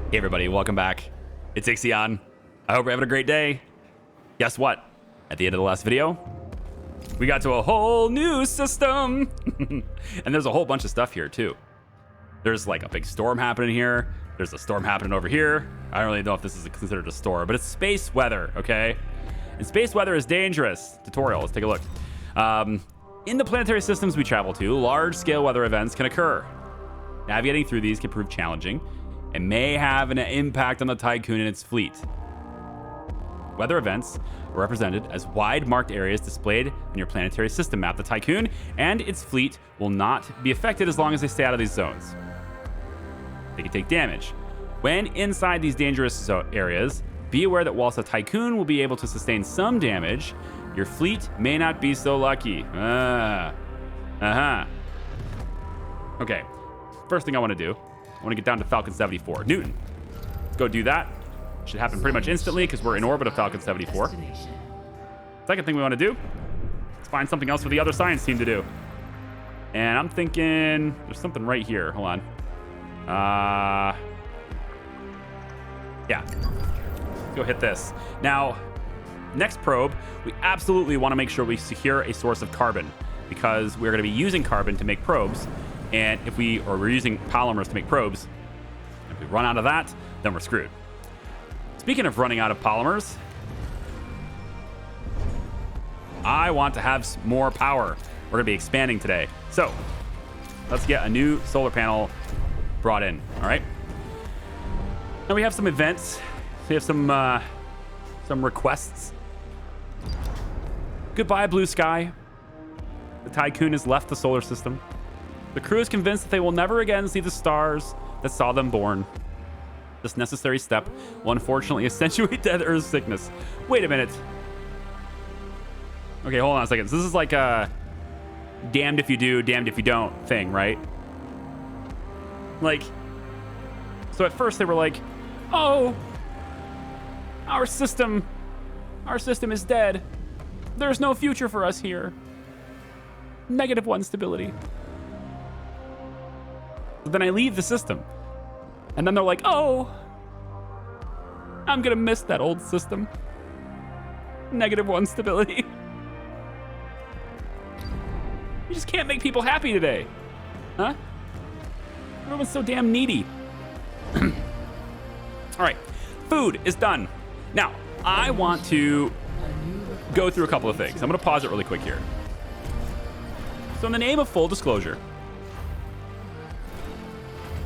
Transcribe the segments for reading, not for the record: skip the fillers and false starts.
Hey everybody, welcome back. It's IXION. I hope you're having a great day. Guess what? At the end of the last video, we got to a whole new system. And there's a whole bunch of stuff here too. There's like a big storm happening here. There's a storm happening over here. I don't really know if this is considered a storm, but it's space weather, okay? And space weather is dangerous. Tutorial, let's take a look. In the planetary systems we travel to, large-scale weather events can occur. Navigating through these can prove challenging and may have an impact on the Tiqqun and its fleet. Weather events are represented as wide marked areas displayed on your planetary system map. The Tiqqun and its fleet will not be affected as long as they stay out of these zones. They can take damage. When inside these dangerous areas, be aware that whilst the Tiqqun will be able to sustain some damage, your fleet may not be so lucky. Okay, first thing I want to do, I want to get down to Falcon 74. Newton, let's go do that. Should happen pretty much instantly because we're in orbit of Falcon 74. Second thing we want to do, let's find something else for the other science team to do. And I'm thinking there's something right here. Hold on. Yeah. Let's go hit this. Now, next probe, we absolutely want to make sure we secure a source of carbon because we're going to be using carbon to make probes. And if we're using polymers to make probes, if we run out of that, then we're screwed. Speaking of running out of polymers, I want to have more power. We're going to be expanding today. So let's get a new solar panel brought in. All right. Now we have some events. We have some requests. Goodbye, blue sky. The Tiqqun has left the solar system. The crew is convinced that they will never again see the stars that saw them born. This necessary step will unfortunately accentuate dead Earth's sickness. Wait a minute. Okay, hold on a second. This is like a damned if you do, damned if you don't thing, right? Like, so at first they were like, oh, our system is dead. There's no future for us here. -1 stability. But then I leave the system. And then they're like, oh, I'm going to miss that old system. -1 stability. You just can't make people happy today. Huh? Everyone's so damn needy. All right, food is done. Now, I want to go through a couple of things. I'm going to pause it really quick here. So in the name of full disclosure,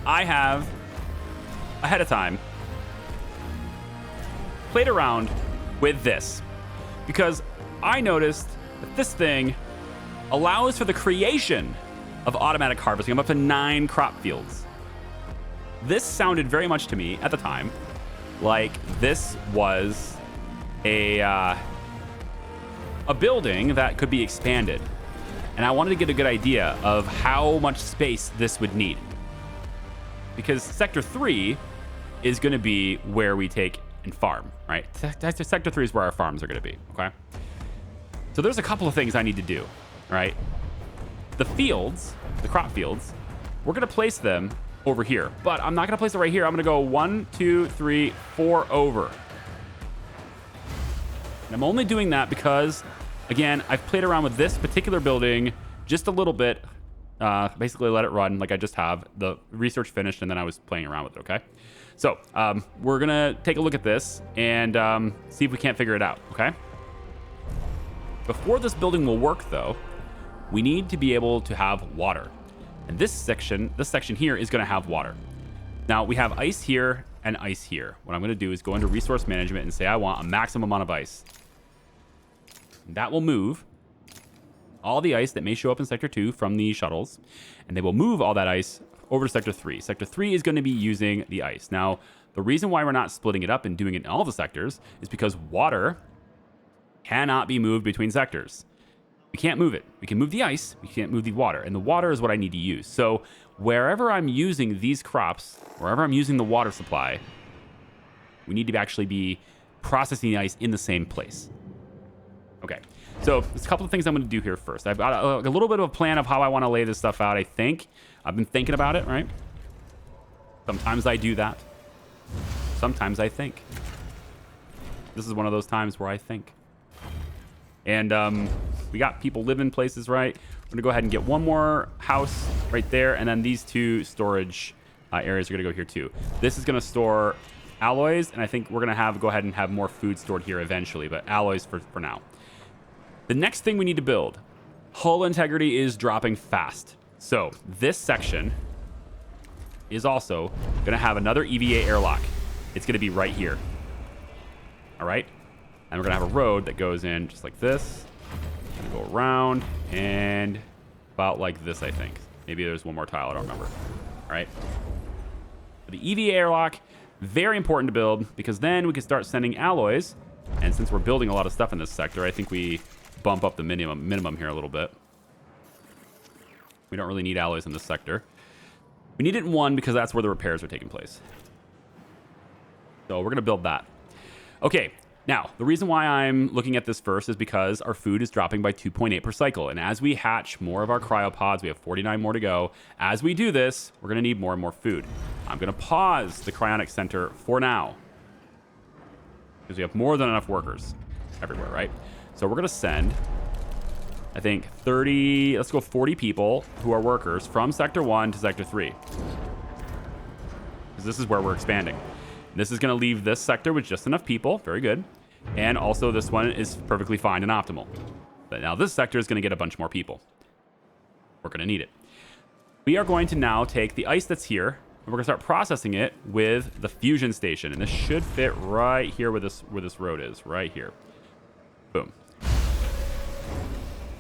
I have, ahead of time, played around with this because I noticed that this thing allows for the creation of automatic harvesting of up to 9 crop fields. This sounded very much to me at the time like this was a building that could be expanded. And I wanted to get a good idea of how much space this would need. Because Sector 3 is going to be where we take and farm, right? Sector 3 is where our farms are going to be, okay? So there's a couple of things I need to do, right? The fields, the crop fields, we're going to place them over here. But I'm not going to place it right here. I'm going to go 1, 2, 3, 4 over. And I'm only doing that because, again, I've played around with this particular building just a little bit. Basically let it run like I just have. The research finished and then I was playing around with it, okay? So we're gonna take a look at this and see if we can't figure it out, okay? Before this building will work though, we need to be able to have water. And this section here is gonna have water. Now we have ice here and ice here. What I'm gonna do is go into resource management and say I want a maximum amount of ice. And that will move all the ice that may show up in Sector 2 from the shuttles, and they will move all that ice over to Sector 3. Sector 3 is going to be using the ice. Now, the reason why we're not splitting it up and doing it in all the sectors is because water cannot be moved between sectors. We can't move it. We can move the ice, we can't move the water, and the water is what I need to use. So wherever I'm using these crops, wherever I'm using the water supply, we need to actually be processing the ice in the same place. Okay, so there's a couple of things I'm going to do here first. I've got a little bit of a plan of how I want to lay this stuff out, I think. I've been thinking about it, right? Sometimes I do that. sometimes I think. This is one of those times where I think. And we got people living places, right? We're going to go ahead and get one more house right there. And then these two storage areas are going to go here too. This is going to store alloys. And I think we're going to go ahead and have more food stored here eventually. But alloys for now. The next thing we need to build. Hull integrity is dropping fast. So this section is also going to have another EVA airlock. It's going to be right here. All right. And we're going to have a road that goes in just like this. Gonna go around and about like this, I think. Maybe there's one more tile. I don't remember. All right. The EVA airlock, very important to build because then we can start sending alloys. And since we're building a lot of stuff in this sector, I think we bump up the minimum here a little bit. We don't really need alloys in this sector. We need it in 1 because that's where the repairs are taking place. So we're going to build that. Okay. Now, the reason why I'm looking at this first is because our food is dropping by 2.8 per cycle. And as we hatch more of our cryopods, we have 49 more to go. As we do this, we're going to need more and more food. I'm going to pause the cryonic center for now because we have more than enough workers everywhere, right? So we're going to send, I think, 30, let's go 40 people who are workers from Sector 1 to Sector 3. Because this is where we're expanding. This is going to leave this sector with just enough people. Very good. And also this one is perfectly fine and optimal. But now this sector is going to get a bunch more people. We're going to need it. We are going to now take the ice that's here, and we're going to start processing it with the fusion station. And this should fit right here where this road is. Right here. Boom.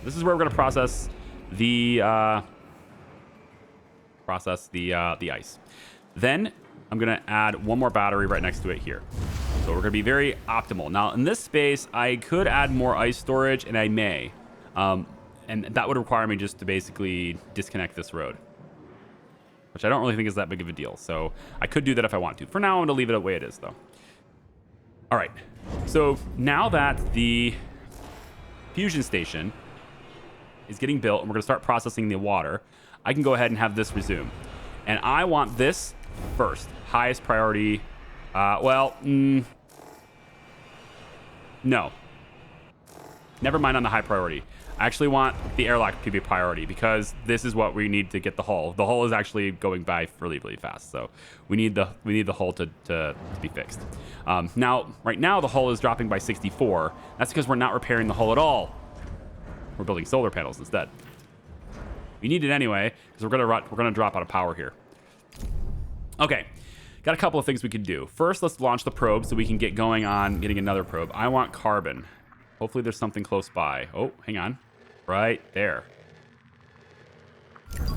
This is where we're going to process the ice. Then I'm going to add one more battery right next to it here. So we're going to be very optimal. Now, in this space, I could add more ice storage, and I may. And that would require me just to basically disconnect this road, which I don't really think is that big of a deal. So I could do that if I want to. For now, I'm going to leave it the way it is, though. All right. So now that the fusion station is getting built, and we're going to start processing the water, I can go ahead and have this resume. And I want this first. Highest priority. No. Never mind on the high priority. I actually want the airlock to be priority because this is what we need to get the hull. The hull is actually going by really, really fast. So we need the hull to be fixed. Now, right now, the hull is dropping by 64. That's because we're not repairing the hull at all. We're building solar panels instead. We need it anyway because we're gonna drop out of power here. Okay, got a couple of things we could do. First, let's launch the probe so we can get going on getting another probe. I want carbon. Hopefully there's something close by. Oh, hang on. Right there. All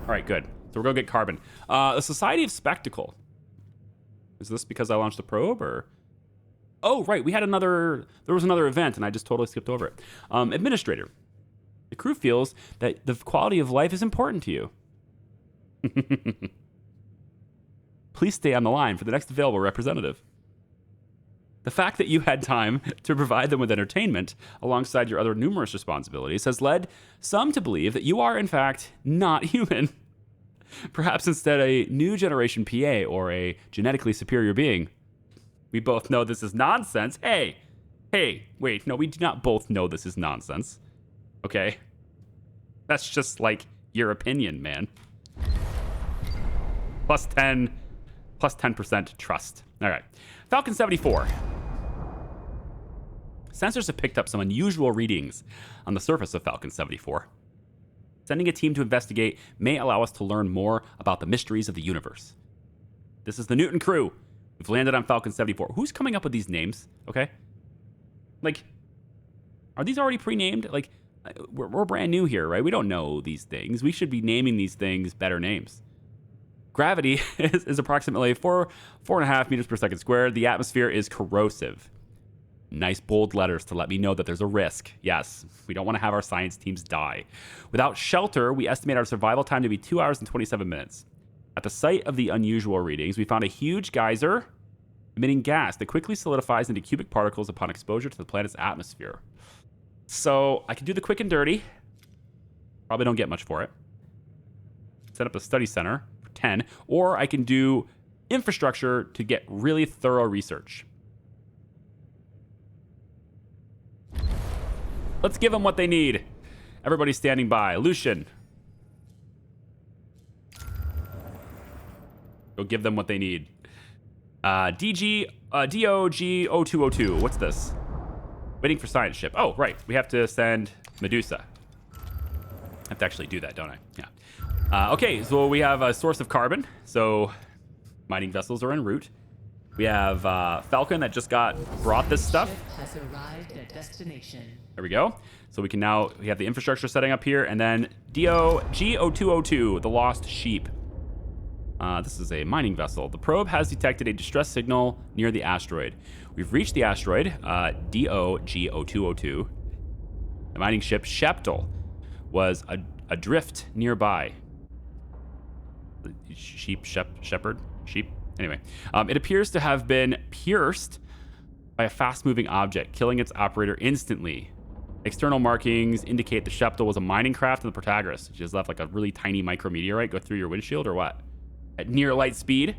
right, good. So we're gonna get carbon. The Society of Spectacle. Is this because I launched the probe or? Oh, right. There was another event and I just totally skipped over it. Administrator. The crew feels that the quality of life is important to you. Please stay on the line for the next available representative. The fact that you had time to provide them with entertainment alongside your other numerous responsibilities has led some to believe that you are, in fact, not human. Perhaps instead a new generation PA or a genetically superior being. We both know this is nonsense. Hey, wait, no, we do not both know this is nonsense. Okay? That's just like your opinion, man. Plus 10% trust. All right. Falcon 74. Sensors have picked up some unusual readings on the surface of Falcon 74. Sending a team to investigate may allow us to learn more about the mysteries of the universe. This is the Newton crew. We've landed on Falcon 74. Who's coming up with these names? Okay. Like, are these already pre-named? Like, we're brand new here, right? We don't know these things. We should be naming these things better names. Gravity is approximately 4.5 meters per second squared. The atmosphere is corrosive. Nice bold letters to let me know that there's a risk. Yes, we don't want to have our science teams die. Without shelter, we estimate our survival time to be 2 hours and 27 minutes. At the site of the unusual readings, we found a huge geyser emitting gas that quickly solidifies into cubic particles upon exposure to the planet's atmosphere. So I can do the quick and dirty. Probably don't get much for it. Set up a study center for 10. Or I can do infrastructure to get really thorough research. Let's give them what they need. Everybody's standing by. Lucian. Go give them what they need. DOG0202. What's this? Waiting for science ship. Oh, right. We have to send Medusa. I have to actually do that, don't I? Yeah. Okay, so we have a source of carbon. So mining vessels are en route. We have Falcon that just brought this stuff. Ship has arrived at destination. There we go. So we have the infrastructure setting up here, and then DOG0202, the lost sheep. This is a mining vessel. The probe has detected a distress signal near the asteroid. We've reached the asteroid, DOG0202. The mining ship Sheptel was adrift nearby. Shepherd? Sheep? Anyway, it appears to have been pierced by a fast-moving object, killing its operator instantly. External markings indicate the Sheptel was a mining craft in the Protagoras. It just left like a really tiny micrometeorite go through your windshield or what? At near light speed.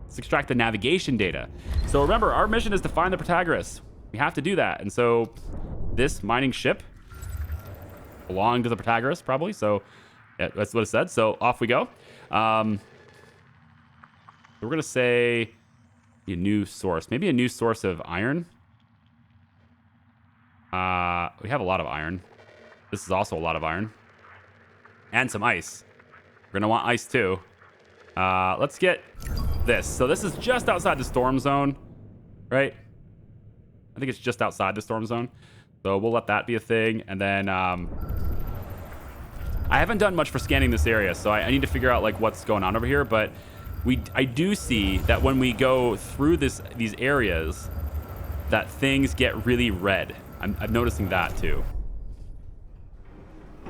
Let's extract the navigation data. So remember, our mission is to find the Protagoras. We have to do that. And so this mining ship belonged to the Protagoras, probably. So yeah, that's what it said. So off we go. We're going to say a new source. Maybe a new source of iron. We have a lot of iron. This is also a lot of iron. And some ice. We're going to want ice too. Let's get this. So this is just outside the storm zone, right? I think it's just outside the storm zone. So we'll let that be a thing. And then I haven't done much for scanning this area, so I need to figure out like what's going on over here. But I do see that when we go through these areas, that things get really red. I'm noticing that too.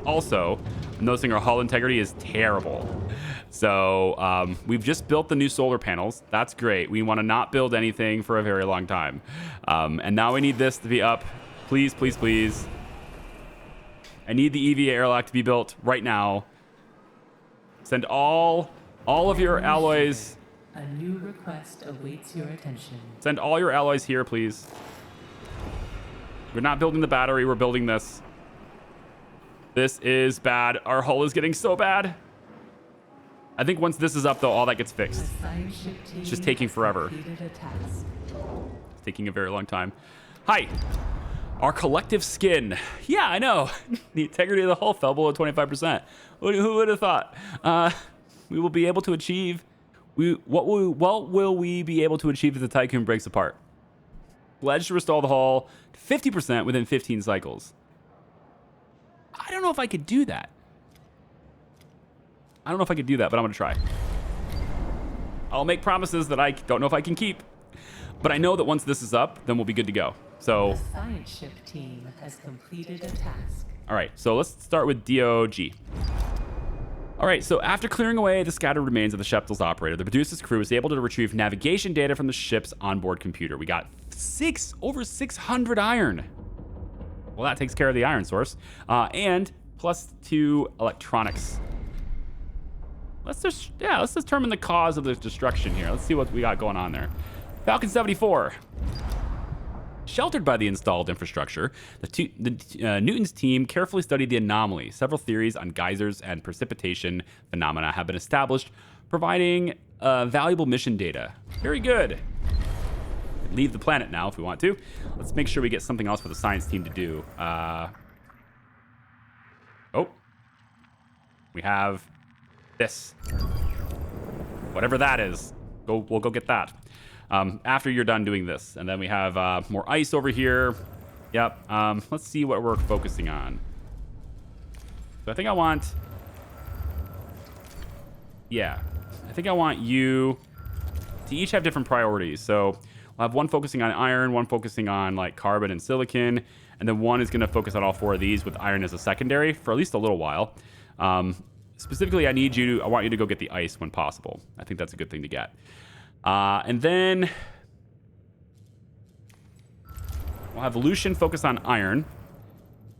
Also, I'm noticing our hull integrity is terrible. So we've just built the new solar panels. That's great. We want to not build anything for a very long time. And now we need this to be up. Please, please, please. I need the EVA airlock to be built right now. Send all of your alloys. A new request awaits your attention. Send all your alloys here, please. We're not building the battery. We're building this. This is bad. Our hull is getting so bad. I think once this is up, though, all that gets fixed. It's just taking forever. It's taking a very long time. Hi. Our collective skin. Yeah, I know. The integrity of the hull fell below 25%. Who would have thought? We will be able to achieve. What will we be able to achieve if the Tiqqun breaks apart? Pledge to restore the hull to 50% within 15 cycles. I don't know if I could do that. But I'm going to try. I'll make promises that I don't know if I can keep. But I know that once this is up, then we'll be good to go. So, the science ship team has completed a task. All right, so let's start with DOG. All right, so after clearing away the scattered remains of the Sheptel's operator, the Medusa's crew was able to retrieve navigation data from the ship's onboard computer. We got over 600 iron. Well, that takes care of the iron source. And +2 electronics. Let's determine the cause of the destruction here. Let's see what we got going on there. Falcon 74. Sheltered by the installed infrastructure, Newton's team carefully studied the anomaly. Several theories on geysers and precipitation phenomena have been established, providing valuable mission data. Very good. Leave the planet now if we want to. Let's make sure we get something else for the science team to do. We have this. Whatever that is. We'll go get that. After you're done doing this. And then we have more ice over here. Yep. Let's see what we're focusing on. So I think I want... Yeah. I think I want you to each have different priorities. So we'll have one focusing on iron, one focusing on like carbon and silicon, and then one is going to focus on all four of these with iron as a secondary for at least a little while. Specifically, I want you to go get the ice when possible. I think that's a good thing to get. And then we'll have Lucian focus on iron,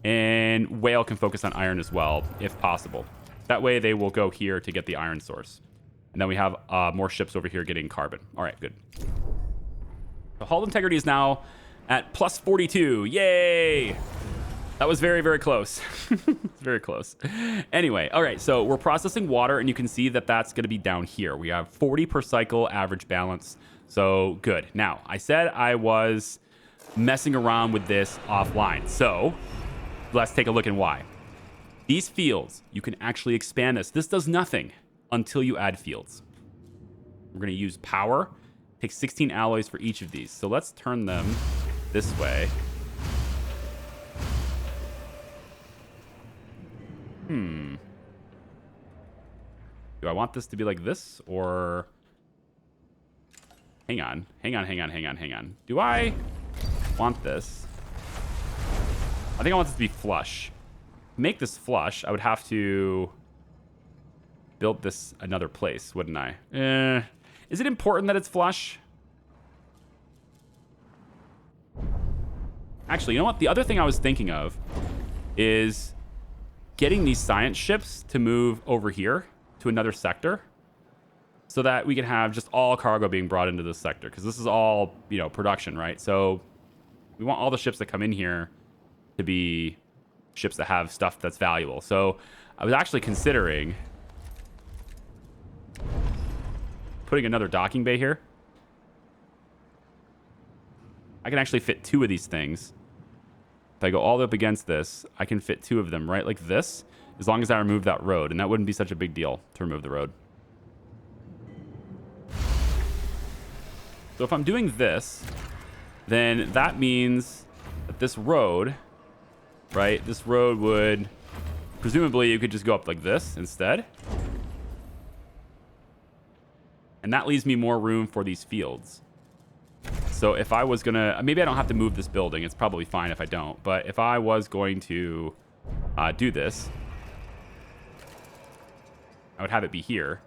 and Whale can focus on iron as well, if possible. That way they will go here to get the iron source. And then we have more ships over here getting carbon. All right, good. The hull integrity is now at plus 42. Yay! That was very, very close. Very close. Anyway, all right, so we're processing water, and you can see that that's going to be down here. We have 40 per cycle average balance. So good. Now, I said I was messing around with this offline. So let's take a look at why. These fields, you can actually expand this. This does nothing until you add fields. We're going to use power. Take 16 alloys for each of these. So let's turn them this way. Do I want this to be like this or... Hang on. Do I want this? I think I want this to be flush. To make this flush, I would have to build this another place, wouldn't I? Is it important that it's flush? Actually, you know what? The other thing I was thinking of is getting these science ships to move over here to another sector so that we can have just all cargo being brought into this sector, because this is all, you know, production, right? So we want all the ships that come in here to be ships that have stuff that's valuable. So I was actually considering putting another docking bay here. I can actually fit 2 of these things. If I go all the way up against this, I can fit 2 of them right like this, as long as I remove that road. And that wouldn't be such a big deal to remove the road. So if I'm doing this, then that means that this road, right? This road would, presumably you could just go up like this instead. And that leaves me more room for these fields. So if I was gonna, maybe I don't have to move this building. It's probably fine if I don't. But if I was going to do this, I would have it be here.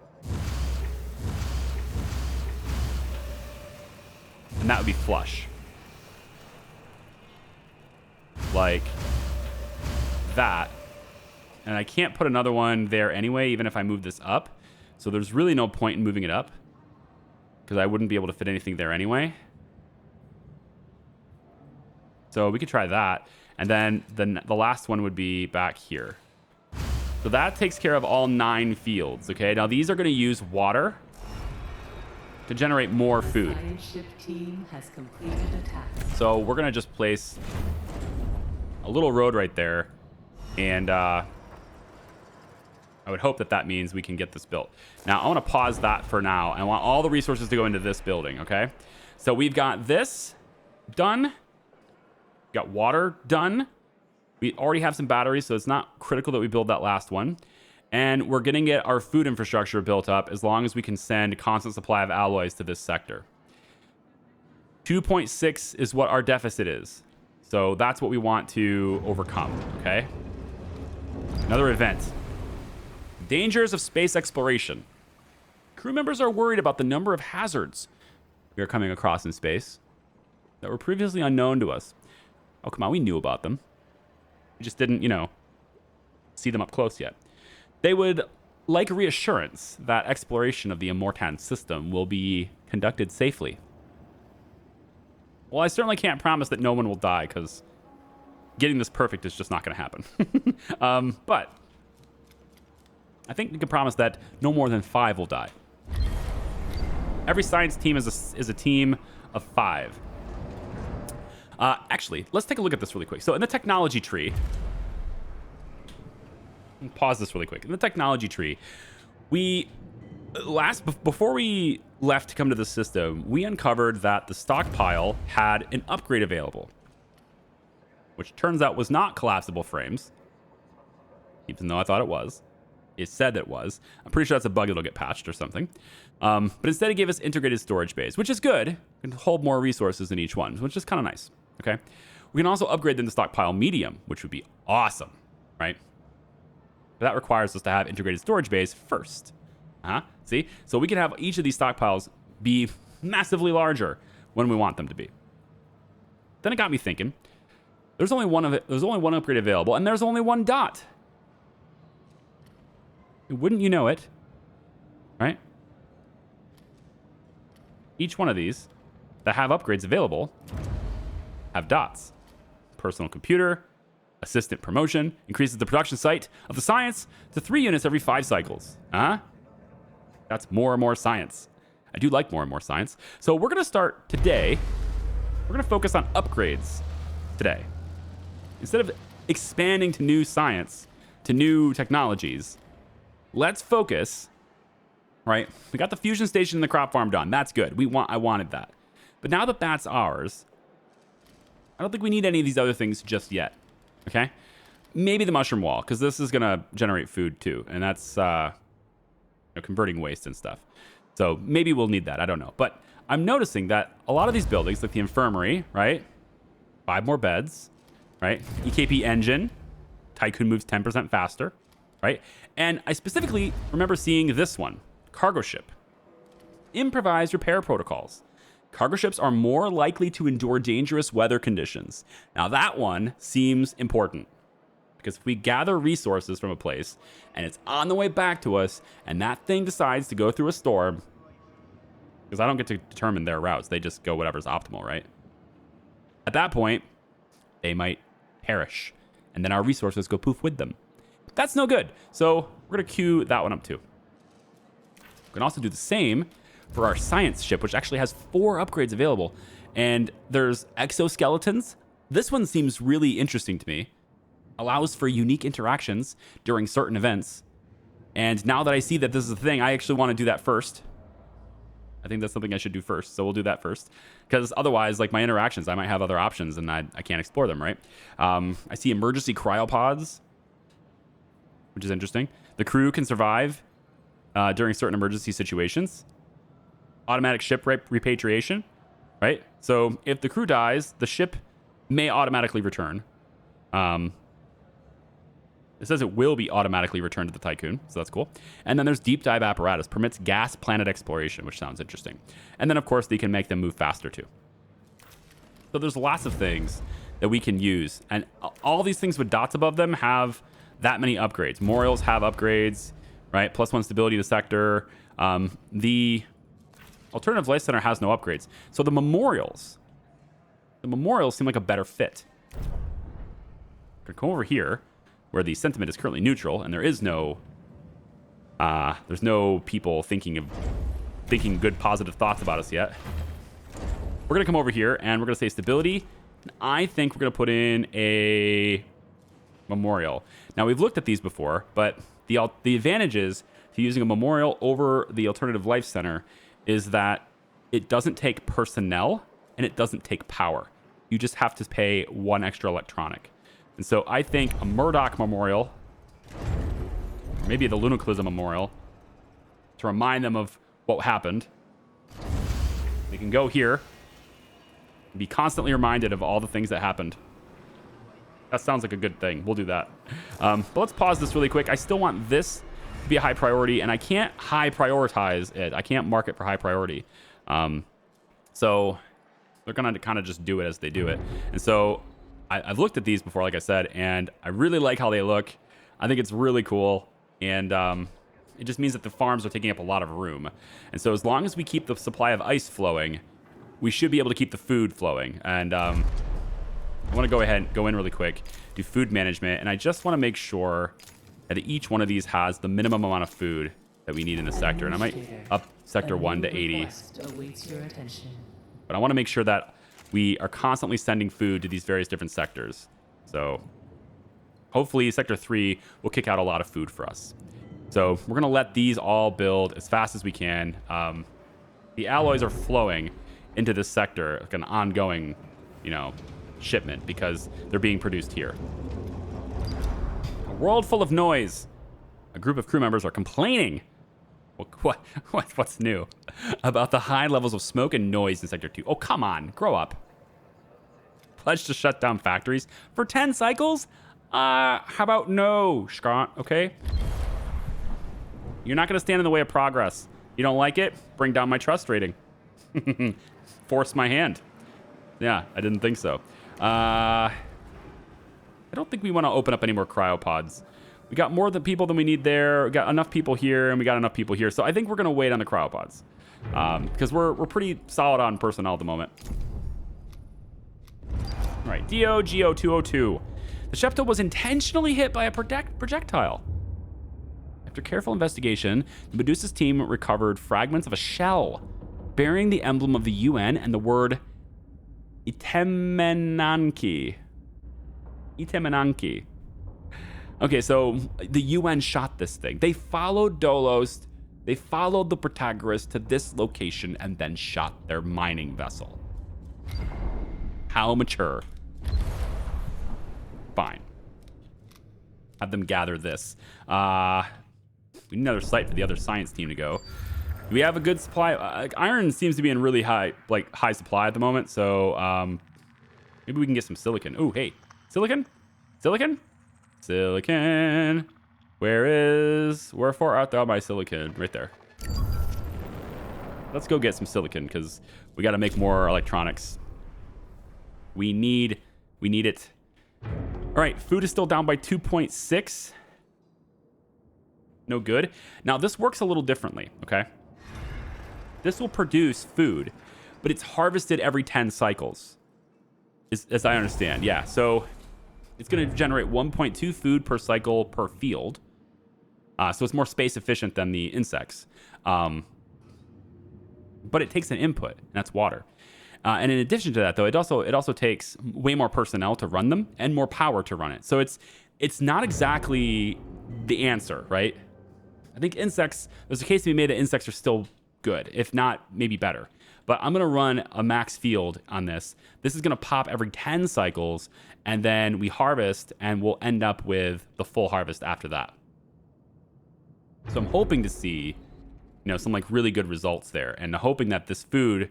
And that would be flush. Like that. And I can't put another one there anyway, even if I move this up. So there's really no point in moving it up, because I wouldn't be able to fit anything there anyway. So we could try that. And then the last one would be back here. So that takes care of all 9 fields, okay? Now these are going to use water to generate more food. Science ship team has completed a task. So we're going to just place a little road right there. And I would hope that that means we can get this built. Now, I want to pause that for now. I want all the resources to go into this building, okay? So we've got this done. Got water done. We already have some batteries, so it's not critical that we build that last one. And we're going to get our food infrastructure built up as long as we can send a constant supply of alloys to this sector. 2.6 is what our deficit is. So that's what we want to overcome, okay? Another event. Dangers of space exploration. Crew members are worried about the number of hazards we are coming across in space that were previously unknown to us. Oh, come on, we knew about them. We just didn't, you know, see them up close yet. They would like reassurance that exploration of the Immortan system will be conducted safely. Well, I certainly can't promise that no one will die, because getting this perfect is just not going to happen. But I think we can promise that no more than 5 will die. Every science team is a team of 5. Actually, let's take a look at this really quick. So in the technology tree, pause this really quick. In the technology tree, before we left to come to the system, we uncovered that the stockpile had an upgrade available, which turns out was not collapsible frames, even though I thought it was. It said that it was. I'm pretty sure that's a bug that'll get patched or something. But instead it gave us integrated storage bays, which is good. It can hold more resources in each one, which is kind of nice. Okay. We can also upgrade them to stockpile medium, which would be awesome, right? But that requires us to have integrated storage bays first. See? So we can have each of these stockpiles be massively larger when we want them to be. Then it got me thinking. There's only one upgrade available, and there's only 1 dot. Wouldn't you know it? Right? each one of these that have upgrades available have dots. Personal computer, assistant promotion, increases the production site of the science to 3 units every 5 cycles. Huh? That's more and more science. I do like more and more science. So we're going to start today. We're going to focus on upgrades today. Instead of expanding to new science, to new technologies, let's focus, right? We got the fusion station and the crop farm done. That's good. I wanted that. But now that that's ours, I don't think we need any of these other things just yet. Okay? Maybe the mushroom wall, because this is going to generate food too. And that's converting waste and stuff. So maybe we'll need that. I don't know. But I'm noticing that a lot of these buildings, like the infirmary, right? 5 more beds, right? EKP engine. Tiqqun moves 10% faster, right? And I specifically remember seeing this one, cargo ship. Improvised repair protocols. Cargo ships are more likely to endure dangerous weather conditions. Now that one seems important. Because if we gather resources from a place and it's on the way back to us and that thing decides to go through a storm, because I don't get to determine their routes, they just go whatever's optimal, right? At that point, they might perish and then our resources go poof with them. That's no good. So we're going to queue that one up too. We can also do the same for our science ship, which actually has 4 upgrades available. And there's exoskeletons. This one seems really interesting to me. Allows for unique interactions during certain events. And now that I see that this is a thing, I actually want to do that first. I think that's something I should do first. So we'll do that first. Because otherwise, like my interactions, I might have other options and I can't explore them, right? I see emergency cryopods, which is interesting. The crew can survive during certain emergency situations. Automatic ship repatriation, right? So if the crew dies, the ship may automatically return. It says it will be automatically returned to the Tiqqun, so that's cool. And then there's deep dive apparatus, permits gas planet exploration, which sounds interesting. And then, of course, they can make them move faster, too. So there's lots of things that we can use. And all these things with dots above them have that many upgrades. Memorials have upgrades, right? +1 stability to sector. The Alternative Life Center has no upgrades. So the memorials seem like a better fit. I'm going to come over here, where the sentiment is currently neutral, and there's no people thinking good positive thoughts about us yet. We're gonna come over here and we're gonna say stability. I think we're gonna put in a memorial. Now we've looked at these before, but the advantages to using a memorial over the Alternative Life Center is that it doesn't take personnel and it doesn't take power. You just have to pay 1 extra electronic. And so I think a Murdoch Memorial, or maybe the Lunaclism Memorial, to remind them of what happened. They can go here and be constantly reminded of all the things that happened. That sounds like a good thing. We'll do that. But let's pause this really quick. I still want this to be a high priority, and I can't high prioritize it. I can't mark it for high priority. So they're going to kind of just do it as they do it. And so I've looked at these before, like I said, and I really like how they look. I think it's really cool. And it just means that the farms are taking up a lot of room. And so as long as we keep the supply of ice flowing, we should be able to keep the food flowing. And I want to go ahead and go in really quick, do food management. And I just want to make sure that each one of these has the minimum amount of food that we need in the sector. And I might up sector 1 to 80. But I want to make sure that we are constantly sending food to these various different sectors. So hopefully sector 3 will kick out a lot of food for us. So we're going to let these all build as fast as we can. The alloys are flowing into this sector like an ongoing, shipment because they're being produced here. A world full of noise. A group of crew members are complaining. What's new? About the high levels of smoke and noise in Sector 2. Oh, come on. Grow up. Pledge to shut down factories for 10 cycles? How about no, Scott, okay? You're not going to stand in the way of progress. You don't like it? Bring down my trust rating. Force my hand. Yeah, I didn't think so. I don't think we want to open up any more cryopods. We got more people than we need there. We got enough people here, and we got enough people here. So I think we're going to wait on the cryopods because we're pretty solid on personnel at the moment. All right, DO-GO 202. The Shepto was intentionally hit by a projectile. After careful investigation, the Medusa's team recovered fragments of a shell bearing the emblem of the UN and the word Itemenanki. Itemenanki. Okay, so the UN shot this thing. They followed Dolos, they followed the Protagoras to this location and then shot their mining vessel. How mature. Fine. Have them gather this. We need another site for the other science team to go. We have a good supply. Iron seems to be in really high supply at the moment, so maybe we can get some silicon. Oh, hey, silicon? Silicon? Silicon. Wherefore art thou my silicon? Right there. Let's go get some silicon because we got to make more electronics. We need it. All right, food is still down by 2.6. No good. Now this works a little differently, okay? This will produce food, but it's harvested every 10 cycles, as I understand. Yeah, so it's going to generate 1.2 food per cycle per field. So it's more space efficient than the insects. But it takes an input, and that's water. And in addition to that, though, it also takes way more personnel to run them and more power to run it. So it's not exactly the answer, right? I think insects, there's a case to be made that insects are still good, if not maybe better. But I'm going to run a max field on this. This is going to pop every 10 cycles, and then we harvest, and we'll end up with the full harvest after that. So I'm hoping to see, some like really good results there, and hoping that this food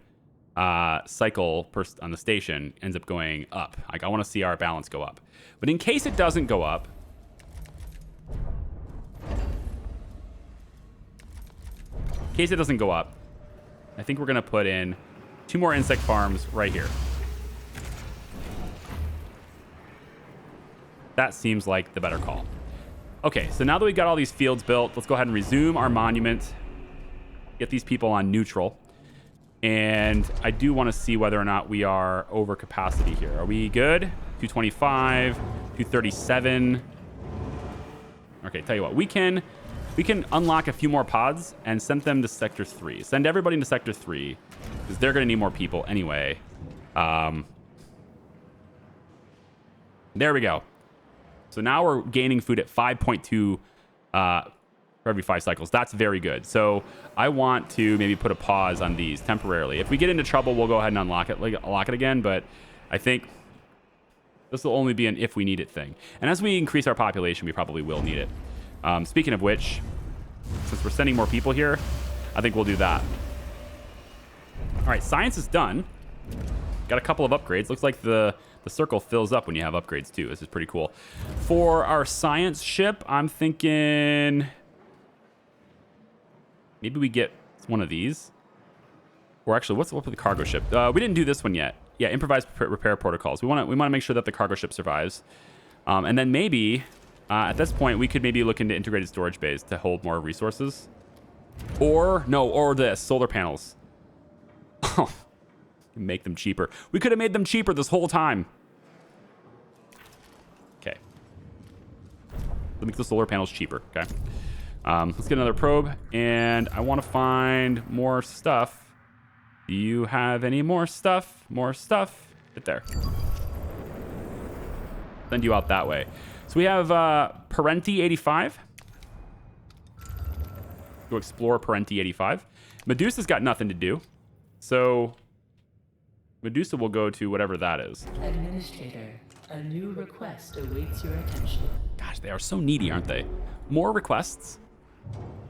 cycle on the station ends up going up. Like I want to see our balance go up. But in case it doesn't go up, I think we're going to put in 2 more insect farms right here. That seems like the better call. Okay, so now that we've got all these fields built, let's go ahead and resume our monument. Get these people on neutral. And I do want to see whether or not we are over capacity here. Are we good? 225, 237. Okay, tell you what, we can unlock a few more pods and send them to Sector 3. Send everybody into Sector 3 because they're going to need more people anyway. There we go. So now we're gaining food at 5.2 for every 5 cycles. That's very good. So I want to maybe put a pause on these temporarily. If we get into trouble, we'll go ahead and unlock it again. But I think this will only be an if we need it thing. And as we increase our population, we probably will need it. Speaking of which, since we're sending more people here, I think we'll do that. All right, science is done. Got a couple of upgrades. Looks like the circle fills up when you have upgrades too. This is pretty cool. For our science ship, I'm thinking maybe we get one of these. Or actually, what's up with the cargo ship? We didn't do this one yet. Yeah, improvised repair protocols. We want to make sure that the cargo ship survives. And then maybe at this point we could maybe look into integrated storage bays to hold more resources. Or this solar panels. Oh, make them cheaper. We could have made them cheaper this whole time. Okay. Let's make the solar panels cheaper. Okay. Let's get another probe, and I want to find more stuff. Do you have any more stuff? More stuff? Right there. Send you out that way. So we have Parenti 85. Go explore Parenti 85. Medusa's got nothing to do. So Medusa will go to whatever that is. Administrator, a new request awaits your attention. Gosh, they are so needy, aren't they? More requests?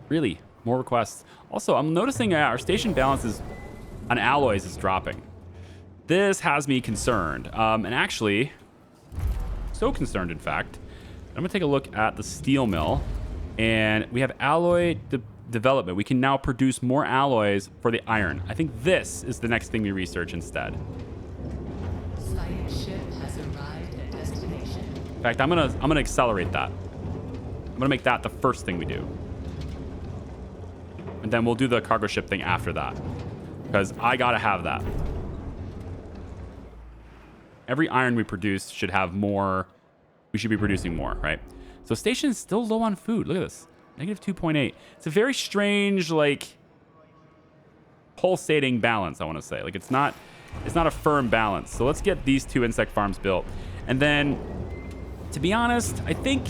Really, more requests. Also, I'm noticing our station balance on alloys is dropping. This has me concerned. And actually, so concerned, in fact, I'm going to take a look at the steel mill. And we have alloy development. We can now produce more alloys for the iron. I think this is the next thing we research instead. Science ship has arrived at destination. In fact, I'm gonna accelerate that. I'm going to make that the first thing we do. And then we'll do the cargo ship thing after that. Because I got to have that. Every iron we produce should have more. We should be producing more, right? So station's still low on food. Look at this. Negative 2.8. It's a very strange, like, pulsating balance, I want to say. Like, it's not a firm balance. So let's get these 2 insect farms built. And then, to be honest, I think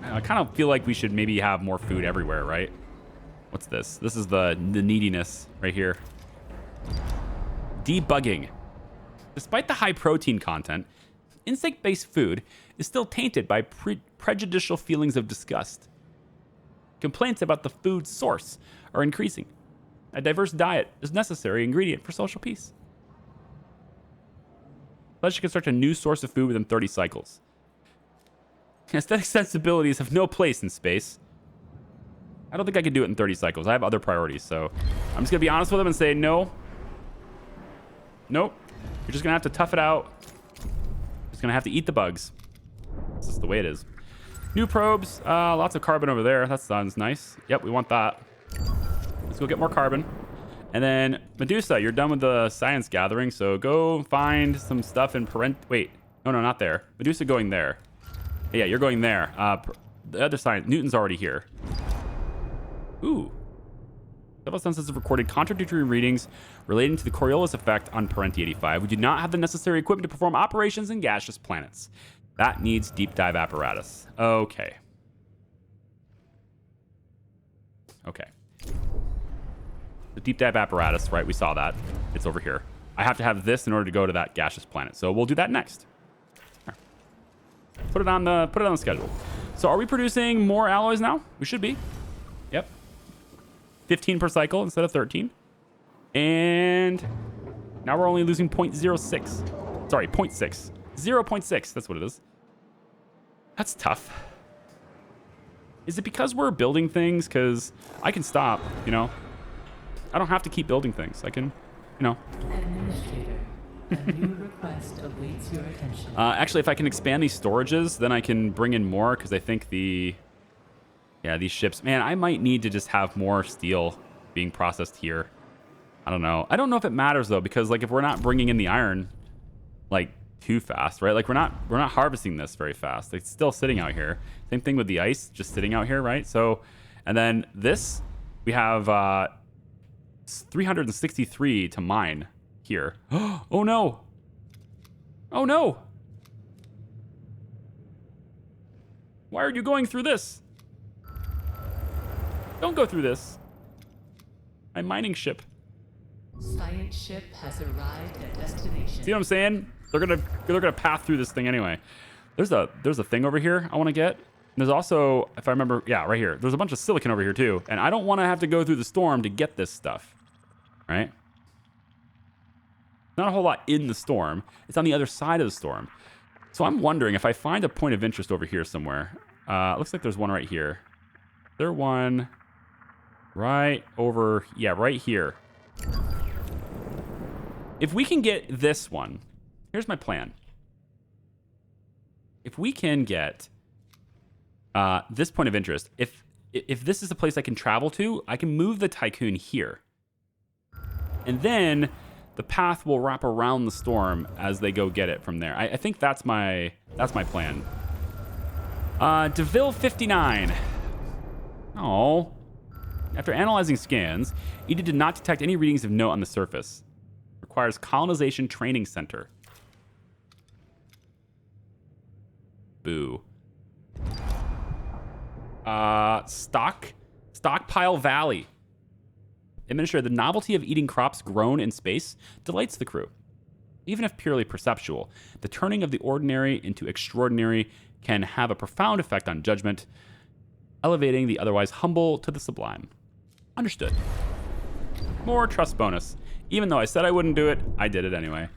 I kind of feel like we should maybe have more food everywhere, right? What's this? This is the neediness right here. Debugging. Despite the high protein content, insect-based food is still tainted by prejudicial feelings of disgust. Complaints about the food source are increasing. A diverse diet is a necessary ingredient for social peace. Pledge to construct a new source of food within 30 cycles. Aesthetic sensibilities have no place in space. I don't think I can do it in 30 cycles. I have other priorities, so I'm just going to be honest with them and say no. Nope. You're just going to have to tough it out. Just going to have to eat the bugs. This is the way it is. New probes. Lots of carbon over there. That sounds nice. Yep, we want that. Let's go get more carbon. And then, Medusa, you're done with the science gathering, so go find some stuff in Wait. No, not there. Medusa going there. Yeah, you're going there. The other science, Newton's already here. Ooh. Several senses have recorded contradictory readings relating to the Coriolis effect on Parenti 85. We do not have the necessary equipment to perform operations in gaseous planets. That needs deep dive apparatus. Okay. Okay. The deep dive apparatus, right? We saw that. It's over here. I have to have this in order to go to that gaseous planet. So we'll do that next. Right. Put it on the schedule. So are we producing more alloys now? We should be. Yep. 15 per cycle instead of 13. And now we're only losing 0.06. Sorry, 0.6. 0.6. That's what it is. That's tough. Is it because we're building things? Because I can stop, you know. I don't have to keep building things. I can, you know. Administrator, a new request awaits your attention. Actually, if I can expand these storages, then I can bring in more, because I think these ships, man, I might need to just have more steel being processed here. I don't know. I don't know if it matters though, because like if we're not bringing in the iron like too fast, right? Like we're not harvesting this very fast. It's still sitting out here. Same thing with the ice, just sitting out here, right? So, and then this, we have 363 to mine here. Oh no. Oh no. Why are you going through this? Don't go through this. My mining ship. Science ship has arrived at destination. See what I'm saying? They're gonna path through this thing anyway. There's a thing over here I want to get. And there's also, if I remember, yeah, right here. There's a bunch of silicon over here too, and I don't want to have to go through the storm to get this stuff. Right? Not a whole lot in the storm. It's on the other side of the storm. So I'm wondering if I find a point of interest over here somewhere. Looks like there's one right here. There's one right over, yeah, right here. If we can get this one, here's my plan. If we can get this point of interest, if this is a place I can travel to, I can move the Tiqqun here. And then the path will wrap around the storm as they go get it from there. I think that's my plan. DeVille 59. Oh. After analyzing scans, EDA did not detect any readings of note on the surface. Requires colonization training center. Boo. Stockpile Valley. Administrator, the novelty of eating crops grown in space delights the crew. Even if purely perceptual, the turning of the ordinary into extraordinary can have a profound effect on judgment, elevating the otherwise humble to the sublime. Understood. More trust bonus. Even though I said I wouldn't do it, I did it anyway.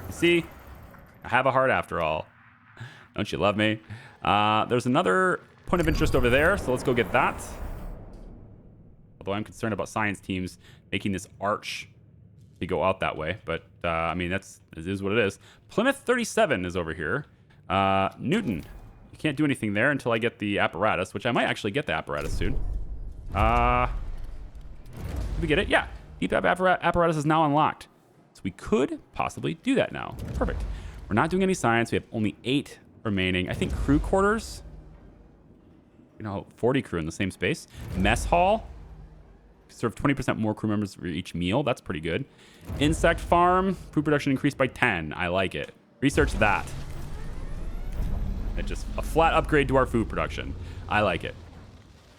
See? I have a heart after all. Don't you love me? There's another point of interest over there, so let's go get that. Although I'm concerned about science teams making this arch to go out that way. But, I mean, it is what it is. Plymouth 37 is over here. Newton, you can't do anything there until I get the apparatus, which I might actually get the apparatus soon. Did we get it? Yeah. Deep dive apparatus is now unlocked. So we could possibly do that now. Perfect. We're not doing any science. We have only 8 remaining. I think crew quarters. 40 crew in the same space. Mess hall. Serve 20% more crew members for each meal. That's pretty good. Insect farm. Food production increased by 10. I like it. Research that. It's just a flat upgrade to our food production. I like it.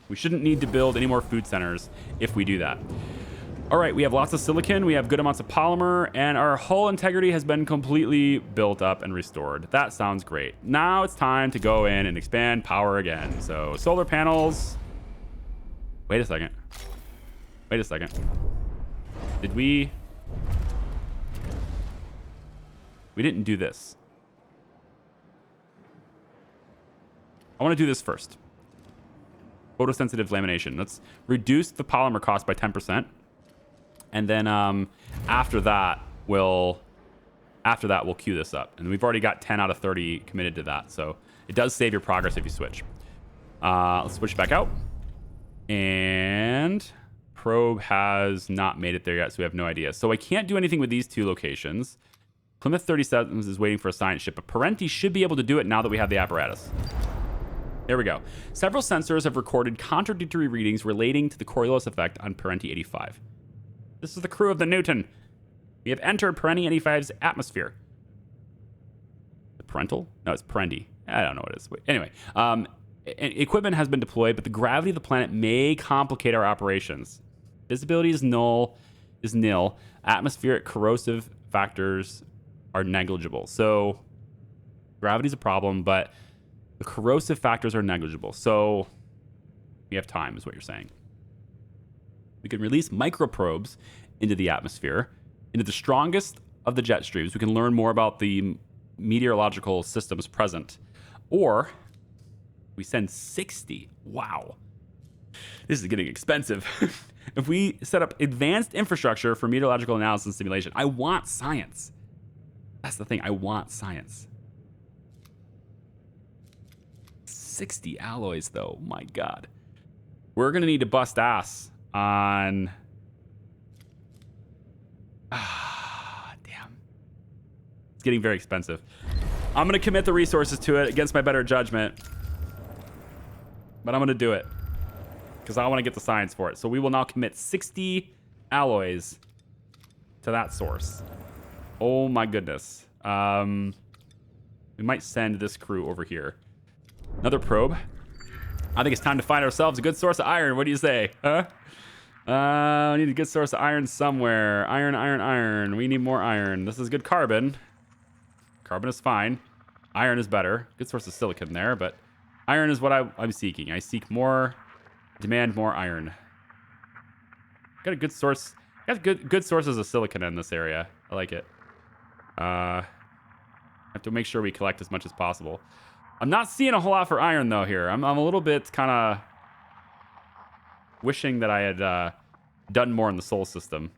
We shouldn't need to build any more food centers if we do that. All right, we have lots of silicon. We have good amounts of polymer, and our hull integrity has been completely built up and restored. That sounds great. Now it's time to go in and expand power again. So solar panels. Wait a second. Did we didn't do this. I want to do this first. Photosensitive lamination. Let's reduce the polymer cost by 10%. And then after that, we'll queue this up. And we've already got 10 out of 30 committed to that. So it does save your progress if you switch. Let's switch back out. And probe has not made it there yet, so we have no idea. So I can't do anything with these 2 locations. Plymouth 37 is waiting for a science ship, but Parenti should be able to do it now that we have the apparatus. There we go. Several sensors have recorded contradictory readings relating to the Coriolis effect on Parenti 85. This is the crew of the Newton. We have entered Parenti 85's atmosphere. The parental? No, it's Parenti. I don't know what it is. Wait. Anyway, equipment has been deployed, but the gravity of the planet may complicate our operations. Visibility is nil. Atmospheric corrosive factors are negligible. So gravity's a problem, but the corrosive factors are negligible. So we have time, is what you're saying. We can release microprobes into the atmosphere, into the strongest of the jet streams. We can learn more about the meteorological systems present. Or we send 60. Wow. This is getting expensive. If we set up advanced infrastructure for meteorological analysis and simulation, I want science. That's the thing. I want science. 60 alloys, though. My God. We're going to need to bust ass on... damn. It's getting very expensive. I'm going to commit the resources to it against my better judgment. But I'm going to do it. Because I want to get the science for it. So we will now commit 60 alloys to that source. Oh my goodness. We might send this crew over here. Another probe. I think it's time to find ourselves a good source of iron. What do you say? Huh? We need a good source of iron somewhere. Iron. We need more iron. This is good carbon. Carbon is fine. Iron is better. Good source of silicon there, but iron is what I'm seeking. I seek more, demand more iron. Got a good source. Got good sources of silicon in this area. I like it. Have to make sure we collect as much as possible. I'm not seeing a whole lot for iron though here. I'm a little bit kind of wishing that I had done more in the Sol system.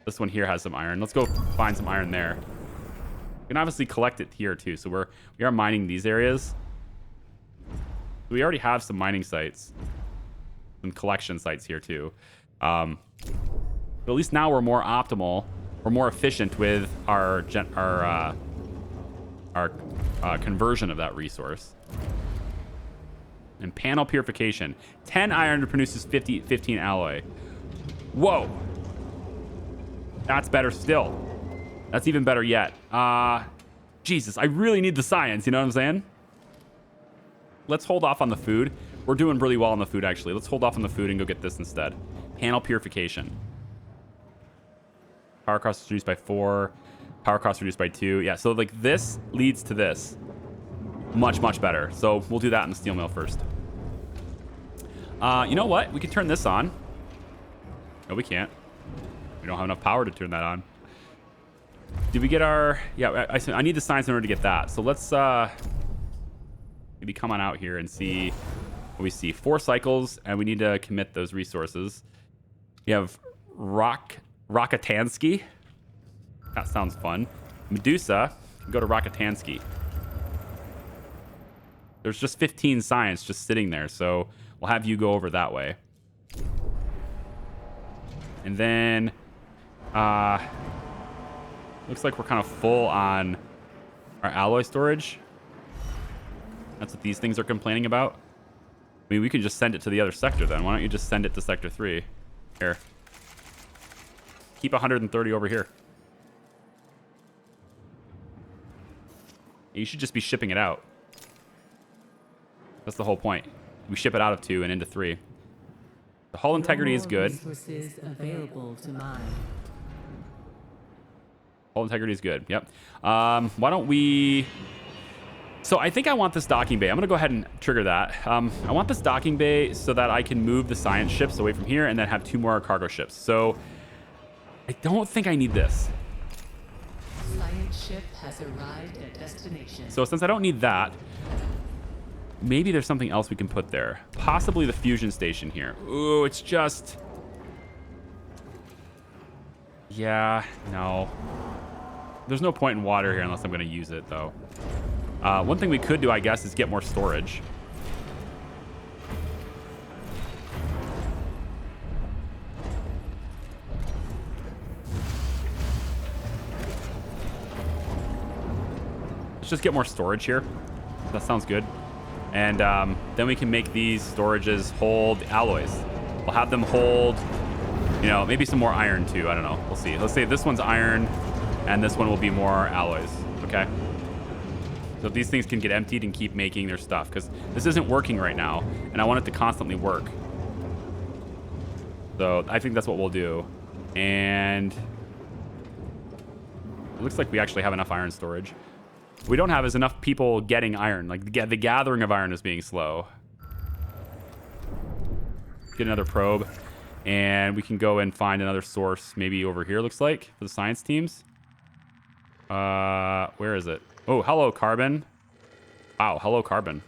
This one here has some iron. Let's go find some iron there. We can obviously collect it here too. So we are mining these areas. We already have some mining sites, some collection sites here too. But at least now we're more optimal. We're more efficient with our conversion of that resource. And panel purification. 10 iron produces 15 alloy. Whoa. That's better still. That's even better yet. Jesus, I really need the science, you know what I'm saying? Let's hold off on the food. We're doing really well on the food, actually. Let's hold off on the food and go get this instead. Panel purification. Power cost reduced by 4. Power cost reduced by 2. Yeah, so like this leads to this. Much better. So we'll do that in the steel mill first. You know what? We can turn this on. No, we can't. We don't have enough power to turn that on. Did we get our... Yeah, I need the science in order to get that. So let's maybe come on out here and see what we see. 4 cycles, and we need to commit those resources. We have Rakatansky. That sounds fun. Medusa. Go to Rakatansky. There's just 15 science just sitting there, so we'll have you go over that way. And then, looks like we're kind of full on our alloy storage. That's what these things are complaining about. I mean, we can just send it to the other sector then. Why don't you just send it to Sector 3? Here. Keep 130 over here. You should just be shipping it out. That's the whole point. We ship it out of 2 and into 3. The hull integrity is good. Resources available to mine. Hull integrity is good. Yep. Why don't we... So I think I want this docking bay. I'm going to go ahead and trigger that. I want this docking bay so that I can move the science ships away from here and then have 2 more cargo ships. So I don't think I need this. Science ship has arrived at destination. So since I don't need that, maybe there's something else we can put there. Possibly the fusion station here. Ooh, it's just... Yeah, no. There's no point in water here unless I'm going to use it, though. One thing we could do, I guess, is get more storage. Let's just get more storage here. That sounds good. And then we can make these storages hold alloys. We'll have them hold, you know, maybe some more iron too. I don't know. We'll see. Let's say this one's iron and this one will be more alloys. Okay. So if these things can get emptied and keep making their stuff, because this isn't working right now and I want it to constantly work. So I think that's what we'll do. And it looks like we actually have enough iron storage. What we don't have is enough people getting iron. Like the gathering of iron is being slow. Get another probe. And we can go and find another source maybe over here, looks like, for the science teams. Where is it? Oh, hello, carbon. Wow, hello, carbon.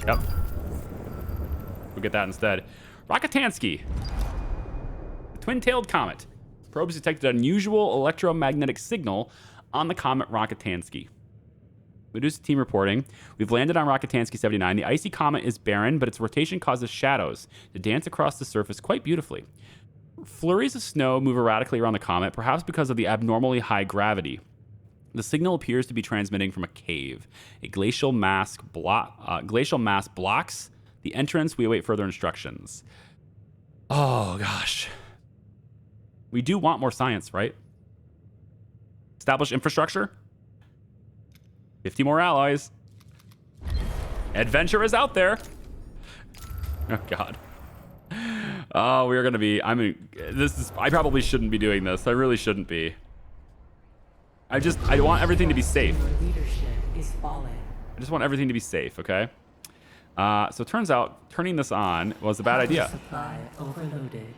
Yep. We'll get that instead. Rakatansky. The twin-tailed comet. Probes detected unusual electromagnetic signal on the comet Rakatansky. Medusa team reporting. We've landed on Rakatansky 79. The icy comet is barren, but its rotation causes shadows to dance across the surface quite beautifully. Flurries of snow move erratically around the comet, perhaps because of the abnormally high gravity. The signal appears to be transmitting from a cave. A glacial mass blocks the entrance. We await further instructions. Oh, gosh. We do want more science, right? Establish infrastructure. 50 more alloys. Adventure is out there. Oh, God. Oh, we're going to be... I mean, I probably shouldn't be doing this. I really shouldn't be. I want everything to be safe. Leadership is falling. I just want everything to be safe, okay? So it turns out turning this on was a bad idea. Supply overloaded.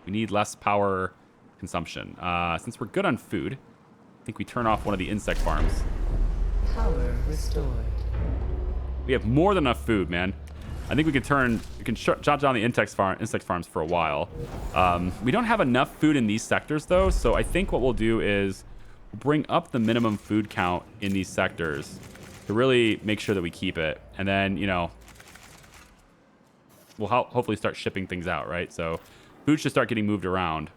We need less power consumption. Since we're good on food, I think we turn off one of the insect farms. Power restored. We have more than enough food, man. I think we can shut down the insect farms for a while. We don't have enough food in these sectors, though, so I think what we'll do is bring up the minimum food count in these sectors to really make sure that we keep it. And then, you know, we'll hopefully start shipping things out, right? So food should start getting moved around.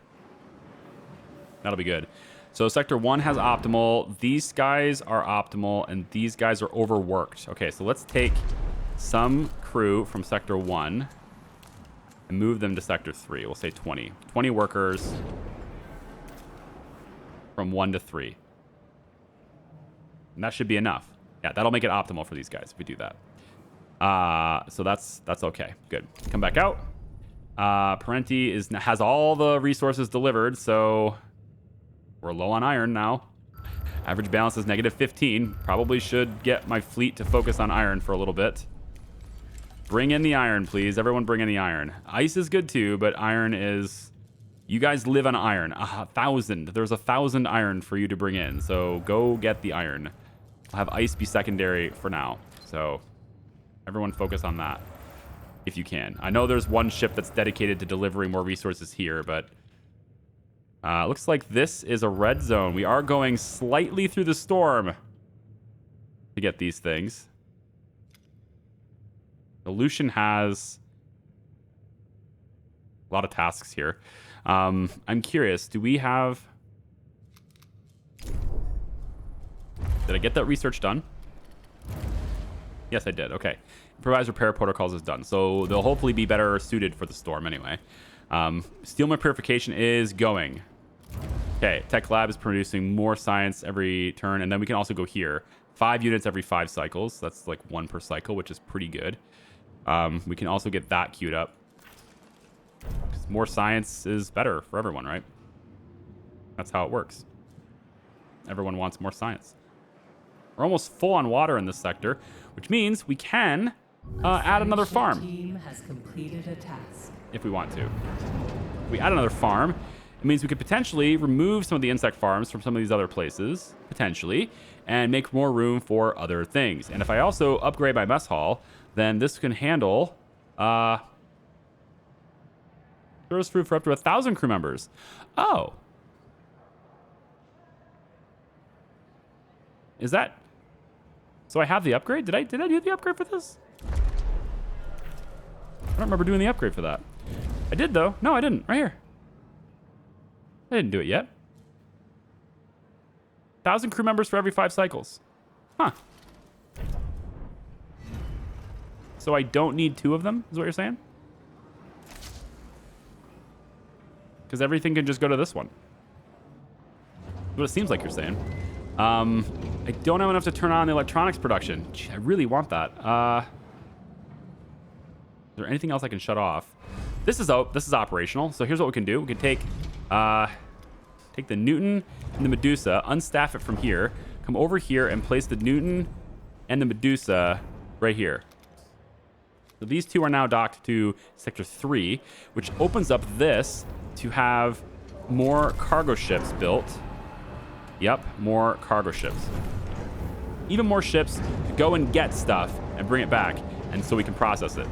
That'll be good. So Sector 1 has optimal. These guys are optimal, and these guys are overworked. Okay, so let's take some crew from Sector 1 and move them to Sector 3. We'll say 20. 20 workers from 1 to 3. And that should be enough. Yeah, that'll make it optimal for these guys if we do that. So that's okay. Good. Come back out. Parenti has all the resources delivered, so we're low on iron now. Average balance is -15. Probably should get my fleet to focus on iron for a little bit. Bring in the iron, please. Everyone bring in the iron. Ice is good too, but iron is... You guys live on iron. 1,000. There's 1,000 iron for you to bring in, so go get the iron. I'll have ice be secondary for now. So everyone focus on that if you can. I know there's one ship that's dedicated to delivering more resources here, but... looks like this is a red zone. We are going slightly through the storm to to get these things. The Lucian has a lot of tasks here. I'm curious, do we have... Did I get that research done? Yes, I did. Okay. Improvised repair protocols is done. So they'll hopefully be better suited for the storm anyway. Steelman purification is going. Okay. Tech lab is producing more science every turn. And then we can also go here. 5 units every 5 cycles. That's like 1 per cycle, which is pretty good. We can also get that queued up. 'Cause more science is better for everyone, right? That's how it works. Everyone wants more science. We're almost full on water in this sector, which means we can add another farm. Team has completed a task. If we want to. If we add another farm, it means we could potentially remove some of the insect farms from some of these other places, potentially, and make more room for other things. And if I also upgrade my mess hall, then this can handle service food for up to 1,000 crew members. Oh. Is that... So I have the upgrade? Did I do the upgrade for this? I don't remember doing the upgrade for that. I did, though. No, I didn't. Right here. I didn't do it yet. 1,000 crew members for every 5 cycles. Huh. So I don't need 2 of them, is what you're saying? Because everything can just go to this one. That's what it seems like you're saying. I don't have enough to turn on the electronics production. Gee, I really want that. Is there anything else I can shut off? This is operational. So here's what we can do. We can take the Newton and the Medusa, unstaff it from here, come over here and place the Newton and the Medusa right here. So these 2 are now docked to Sector 3, which opens up this to have more cargo ships built. Yep, more cargo ships. Even more ships to go and get stuff and bring it back, and so we can process it.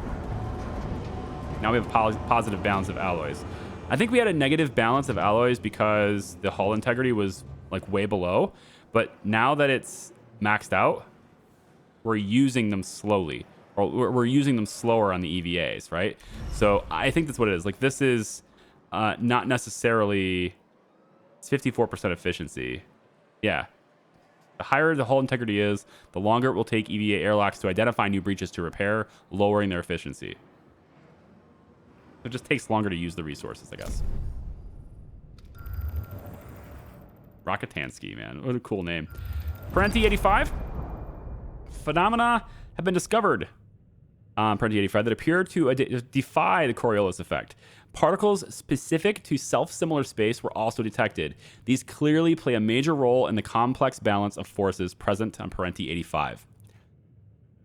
Now we have a positive balance of alloys. I think we had a negative balance of alloys because the hull integrity was like way below, but now that it's maxed out, we're using them slowly, or we're using them slower on the EVAs, right? So I think that's what it is. Like this is not necessarily... It's 54% efficiency. Yeah. The higher the hull integrity is, the longer it will take EVA airlocks to identify new breaches to repair, lowering their efficiency. It just takes longer to use the resources, I guess. Rocketansky, man. What a cool name. Parenti 85. Phenomena have been discovered on Parenti 85 that appear to defy the Coriolis effect. Particles specific to self-similar space were also detected. These clearly play a major role in the complex balance of forces present on Parenti 85.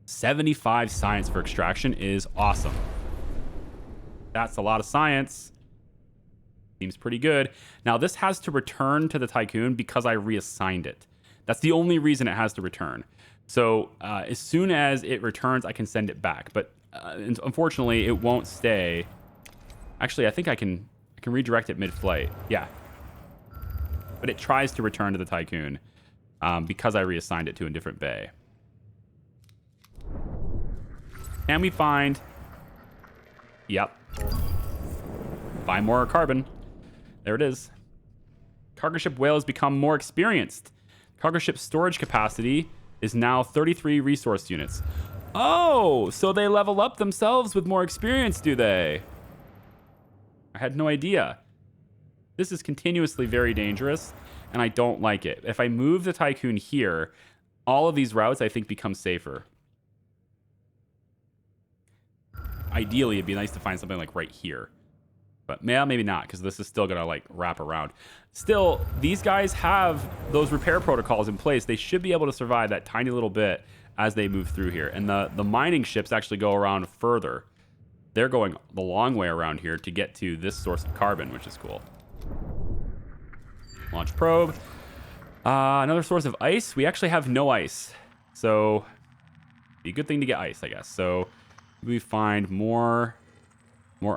75 science for extraction is awesome. That's a lot of science. Seems pretty good. Now, this has to return to the Tiqqun because I reassigned it. That's the only reason it has to return. So as soon as it returns, I can send it back. But unfortunately, it won't stay. Actually, I think I can redirect it mid-flight. Yeah. But it tries to return to the Tiqqun because I reassigned it to a different bay. Can we find... Yep. Find more carbon. There it is. Cargo ship whale has become more experienced. Cargo ship storage capacity is now 33 resource units. Oh, so they level up themselves with more experience, do they? I had no idea. This is continuously very dangerous, and I don't like it. If I move the Tiqqun here, all of these routes, I think, become safer. Ideally, it'd be nice to find something like right here. But maybe not, because this is still going to like wrap around. Still, these guys have those repair protocols in place. They should be able to survive that tiny little bit as they move through here. And the mining ships actually go around further. They're going the long way around here to get to this source of carbon, which is cool. Launch probe. Another source of ice. We actually have no ice. So, be a good thing to get ice, I guess. So, we find more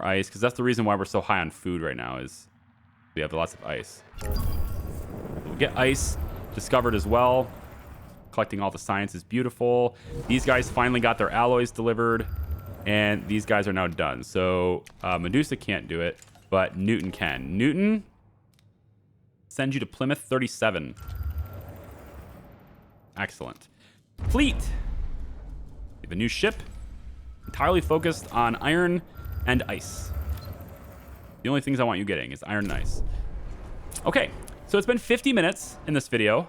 ice, because that's the reason why we're so high on food right now, is we have lots of ice. We'll get ice discovered as well. collecting all the science is beautiful. These guys finally got their alloys delivered, and these guys are now done. So Medusa can't do it, but Newton can. Newton sends you to Plymouth 37. Excellent. Fleet. We have a new ship, entirely focused on iron and ice. The only things I want you getting is iron and ice. Okay, so it's been 50 minutes in this video.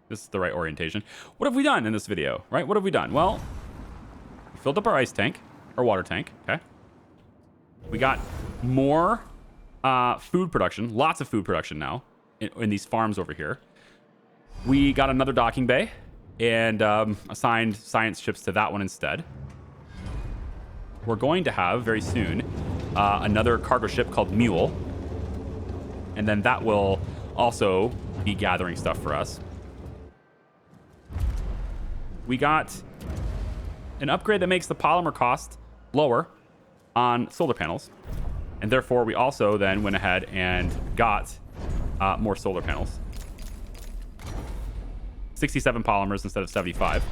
This is the right orientation. What have we done in this video, right? What have we done? Well, we filled up our ice tank, our water tank, okay? We got more food production, lots of food production now in these farms over here. We got another docking bay and assigned science ships to that one instead. We're going to have very soon another cargo ship called Mule. And then that will also be gathering stuff for us. We got an upgrade that makes the polymer cost lower on solar panels. And therefore, we also then went ahead and got more solar panels. 67 polymers instead of 75.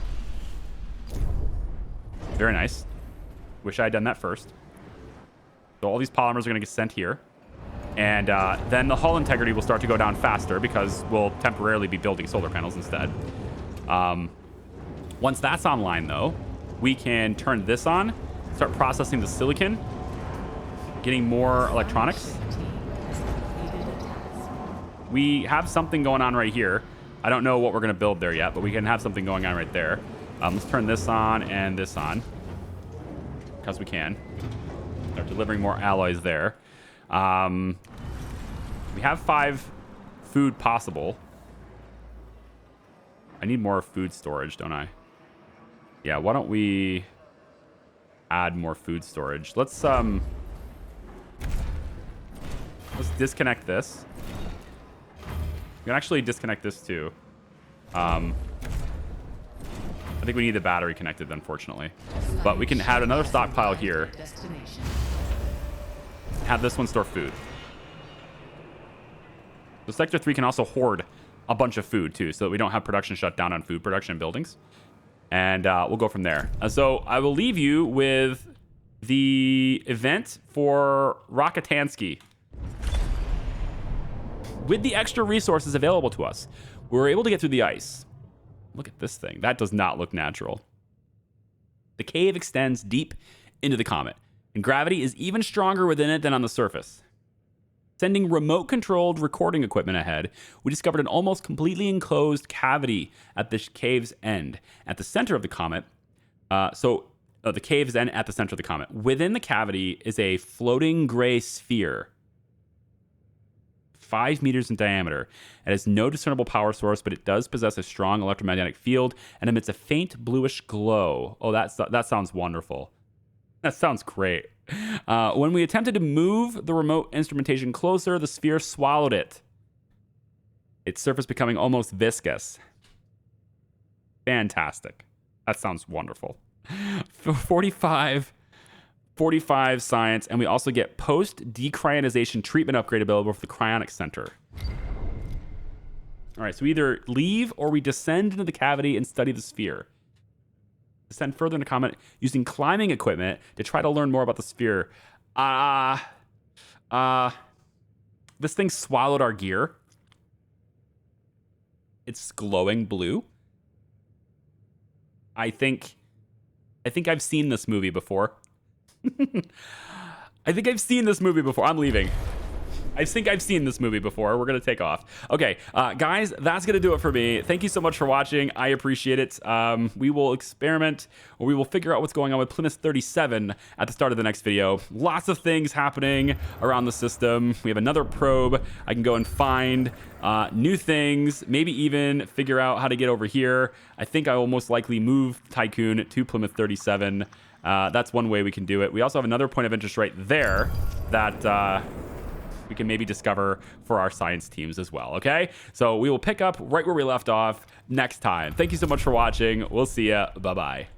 Very nice. Wish I had done that first. So all these polymers are going to get sent here. And then the hull integrity will start to go down faster because we'll temporarily be building solar panels instead. Once that's online, though, we can turn this on, start processing the silicon, getting more electronics. We have something going on right here. I don't know what we're going to build there yet, but we can have something going on right there. Let's turn this on and this on because we can. Start delivering more alloys there. We have 5 food possible. I need more food storage, don't I? Yeah, why don't we add more food storage? Let's disconnect this. We can actually disconnect this too. I think we need the battery connected, unfortunately. But we can add another stockpile here. Have this one store food. So Sector 3 can also hoard a bunch of food too, so that we don't have production shut down on food production in buildings. And we'll go from there. So I will leave you with the event for Rakitansky. With the extra resources available to us, we were able to get through the ice. Look at this thing. That does not look natural. The cave extends deep into the comet, and gravity is even stronger within it than on the surface. Sending remote-controlled recording equipment ahead, we discovered an almost completely enclosed cavity at the cave's end. At the center of the comet, the cave's end at the center of the comet. Within the cavity is a floating gray sphere, 5 meters in diameter. It has no discernible power source, but it does possess a strong electromagnetic field and emits a faint bluish glow. Oh, that sounds wonderful. That sounds great. When we attempted to move the remote instrumentation closer, the sphere swallowed it. Its surface becoming almost viscous. Fantastic. That sounds wonderful. 45 science, and we also get post-decryonization treatment upgrade available for the cryonic center. All right, so we either leave or we descend into the cavity and study the sphere. Descend further into comet using climbing equipment to try to learn more about the sphere. This thing swallowed our gear. It's glowing blue. I think I've seen this movie before. I'm leaving. I think I've seen this movie before. We're going to take off. Okay, guys, that's going to do it for me. Thank you so much for watching. I appreciate it. We will experiment, or we will figure out what's going on with Plymouth 37 at the start of the next video. Lots of things happening around the system. We have another probe. I can go and find new things, maybe even figure out how to get over here. I think I will most likely move Tiqqun to Plymouth 37. That's one way we can do it. We also have another point of interest right there that we can maybe discover for our science teams as well, okay? So we will pick up right where we left off next time. Thank you so much for watching. We'll see ya. Bye-bye.